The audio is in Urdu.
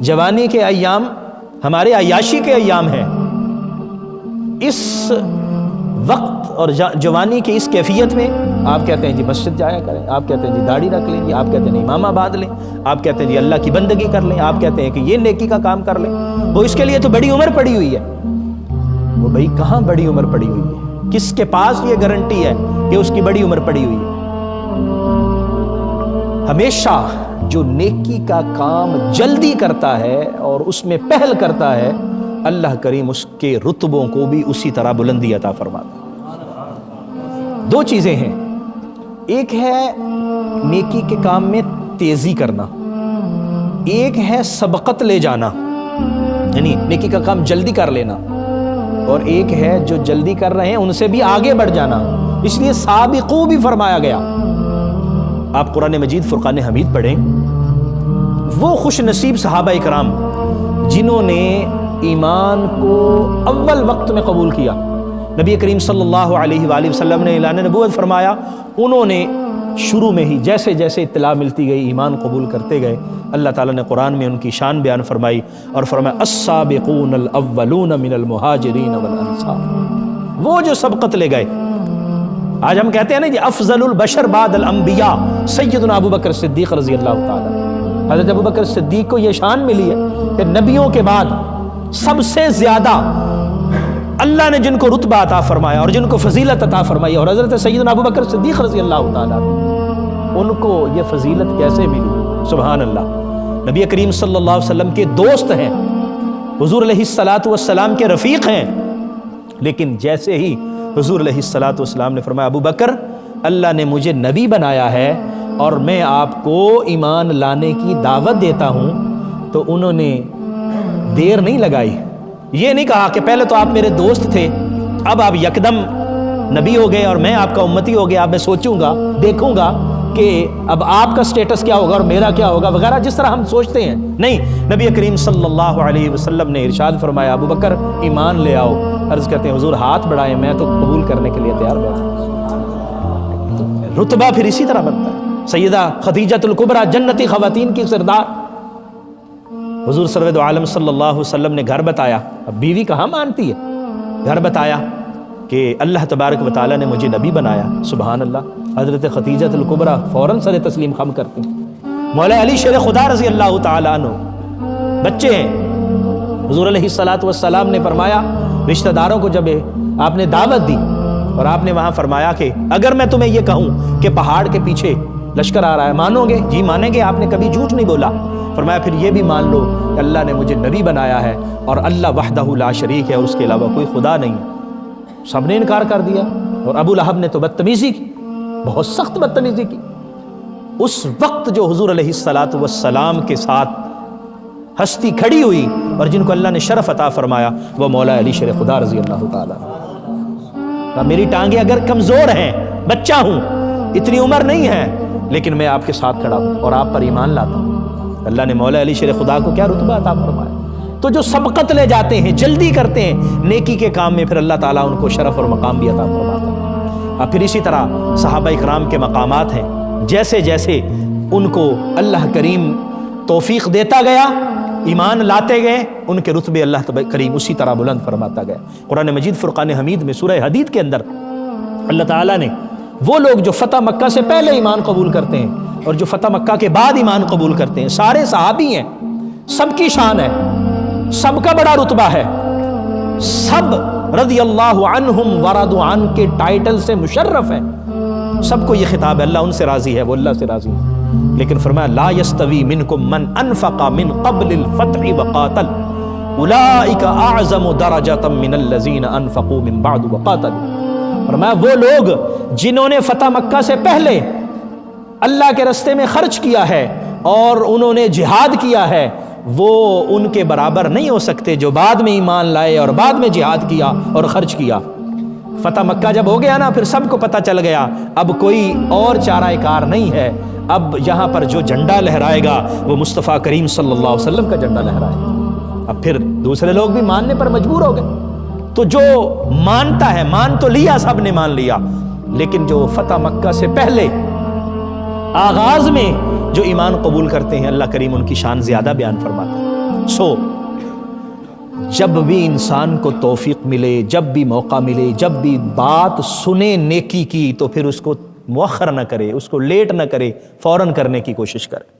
جوانی کے ایام ہمارے عیاشی کے ایام ہیں، اس وقت اور جوانی کی اس کیفیت میں آپ کہتے ہیں جی مسجد جایا کریں، آپ کہتے ہیں جی داڑھی رکھ لیں، آپ کہتے ہیں امامہ باندھ لیں، آپ کہتے ہیں جی اللہ کی بندگی کر لیں، آپ کہتے ہیں کہ یہ نیکی کا کام کر لیں، وہ اس کے لیے تو بڑی عمر پڑی ہوئی ہے۔ وہ بھائی کہاں بڑی عمر پڑی ہوئی ہے؟ کس کے پاس یہ گارنٹی ہے کہ اس کی بڑی عمر پڑی ہوئی ہے؟ ہمیشہ جو نیکی کا کام جلدی کرتا ہے اور اس میں پہل کرتا ہے، اللہ کریم اس کے رتبوں کو بھی اسی طرح بلندی عطا فرماتا ہے۔ دو چیزیں ہیں، ایک ہے نیکی کے کام میں تیزی کرنا، ایک ہے سبقت لے جانا، یعنی نیکی کا کام جلدی کر لینا، اور ایک ہے جو جلدی کر رہے ہیں ان سے بھی آگے بڑھ جانا۔ اس لیے سابقو بھی فرمایا گیا۔ آپ قرآن مجید فرقان حمید پڑھیں، وہ خوش نصیب صحابہ اکرام جنہوں نے ایمان کو اول وقت میں قبول کیا، نبی کریم صلی اللہ علیہ وآلہ وسلم نے اعلان نبوت فرمایا، انہوں نے شروع میں ہی جیسے جیسے اطلاع ملتی گئی ایمان قبول کرتے گئے، اللہ تعالیٰ نے قرآن میں ان کی شان بیان فرمائی اور فرمایا السابقون الاولون من المہاجرین والانصار، وہ جو سبقت لے گئے۔ آج ہم کہتے ہیں نا جی افضل البشر بعد الانبیاء سیدنا ابو بکر صدیق رضی اللہ تعالیٰ، حضرت ابو بکر صدیق کو یہ شان ملی ہے کہ نبیوں کے بعد سب سے زیادہ اللہ نے جن کو رتبہ عطا فرمایا اور جن کو فضیلت عطا فرمائی، اور حضرت سیدنا ابو بکر صدیق رضی اللہ تعالیٰ ان کو یہ فضیلت کیسے ملی؟ سبحان اللہ۔ نبی کریم صلی اللہ علیہ وسلم کے دوست ہیں، حضور علیہ الصلاۃ والسلام کے رفیق ہیں، لیکن جیسے ہی حضور علیہ الصلاۃ والسلام نے فرمایا ابو بکر اللہ نے مجھے نبی بنایا ہے اور میں آپ کو ایمان لانے کی دعوت دیتا ہوں، تو انہوں نے دیر نہیں لگائی، یہ نہیں کہا کہ پہلے تو آپ میرے دوست تھے، اب آپ یکدم نبی ہو گئے اور میں آپ کا امتی ہو گیا، اب میں سوچوں گا دیکھوں گا کہ اب آپ کا سٹیٹس کیا ہوگا اور میرا کیا ہوگا وغیرہ، جس طرح ہم سوچتے ہیں۔ نہیں، نبی کریم صلی اللہ علیہ وسلم نے ارشاد فرمایا ابو بکر ایمان لے آؤ۔ عرض کرتے ہیں حضور ہاتھ بڑھائیں، میں تو قبول کرنے کے لیے تیار بیٹھا۔ رتبہ پھر اسی طرح بنتا ہے۔ سیدہ خدیجہ الکبریٰ جنتی خواتین کی سردار، حضور سرور عالم صلی اللہ علیہ وسلم نے گھر بتایا، اب بیوی کہاں مانتی ہے، گھر بتایا کہ اللہ تبارک و تعالیٰ نے مجھے نبی بنایا۔ سبحان اللہ، حضرت خدیجہ الکبریٰ فوراً سر تسلیم خم کرتی ہیں۔ مولا علی شیر خدا رضی اللہ تعالیٰ عنہ بچے ہیں، حضور علیہ الصلاۃ والسلام نے فرمایا رشتہ داروں کو جب آپ نے دعوت دی اور آپ نے وہاں فرمایا کہ اگر میں تمہیں یہ کہوں کہ پہاڑ کے پیچھے لشکر آ رہا ہے مانو گے؟ جی مانیں گے، آپ نے کبھی جھوٹ نہیں بولا۔ فرمایا پھر یہ بھی مان لو کہ اللہ نے مجھے نبی بنایا ہے اور اللہ وحدہ لا شریک ہے اور اس کے علاوہ کوئی خدا نہیں ہے۔ سب نے انکار کر دیا، اور ابو لہب نے تو بدتمیزی کی، بہت سخت بدتمیزی کی۔ اس وقت جو حضور علیہ الصلاۃ والسلام کے ساتھ ہستی کھڑی ہوئی اور جن کو اللہ نے شرف عطا فرمایا وہ مولا علی شیر خدا رضی اللہ تعالیٰ عنہ۔ میری ٹانگیں اگر کمزور ہیں، بچہ ہوں، اتنی عمر نہیں ہے، لیکن میں آپ کے ساتھ کھڑا ہوں اور آپ پر ایمان لاتا ہوں۔ اللہ نے مولا علی شیر خدا کو کیا رتبہ عطا فرمایا۔ تو جو سبقت لے جاتے ہیں، جلدی کرتے ہیں نیکی کے کام میں، پھر اللہ تعالیٰ ان کو شرف اور مقام بھی عطا فرماتا ہے۔ اور پھر اسی طرح صحابہ اکرام کے مقامات ہیں، جیسے جیسے ان کو اللہ کریم توفیق دیتا گیا، ایمان لاتے گئے، ان کے رتبے اللہ کریم اسی طرح بلند فرماتا گیا۔ قرآن مجید فرقان حمید میں سورہ حدید کے اندر اللہ تعالیٰ نے وہ لوگ جو فتح مکہ سے پہلے ایمان قبول کرتے ہیں اور جو فتح مکہ کے بعد ایمان قبول کرتے ہیں، سارے صحابی ہیں، سب کی شان ہے، سب کا بڑا رتبہ ہے، سب رضی اللہ عنہم ورضوا عنہ کے ٹائٹل سے مشرف ہیں، سب کو یہ خطاب ہے، اللہ ان سے راضی ہے، وہ اللہ سے راضی ہے۔ لیکن فرمایا لا یستوی منکم من انفق من قبل الفتح وقاتل اولئک اعظم درجۃ من الذین انفقوا من بعد وقاتلوا۔ فرمایا وہ لوگ جنہوں نے فتح مکہ سے پہلے اللہ کے رستے میں خرچ کیا ہے اور انہوں نے جہاد کیا ہے، وہ ان کے برابر نہیں ہو سکتے جو بعد میں ایمان لائے اور بعد میں جہاد کیا اور خرچ کیا۔ فتح مکہ جب ہو گیا نا، پھر سب کو پتہ چل گیا اب کوئی اور چارہ کار نہیں ہے، اب یہاں پر جو جھنڈا لہرائے گا وہ مصطفیٰ کریم صلی اللہ علیہ وسلم کا جھنڈا لہرائے گا۔ اب پھر دوسرے لوگ بھی ماننے پر مجبور ہو گئے۔ تو جو مانتا ہے، مان تو لیا، سب نے مان لیا، لیکن جو فتح مکہ سے پہلے آغاز میں جو ایمان قبول کرتے ہیں، اللہ کریم ان کی شان زیادہ بیان فرماتا ہے۔ سو جب بھی انسان کو توفیق ملے، جب بھی موقع ملے، جب بھی بات سنے نیکی کی، تو پھر اس کو مؤخر نہ کرے، اس کو لیٹ نہ کرے، فوراً کرنے کی کوشش کرے۔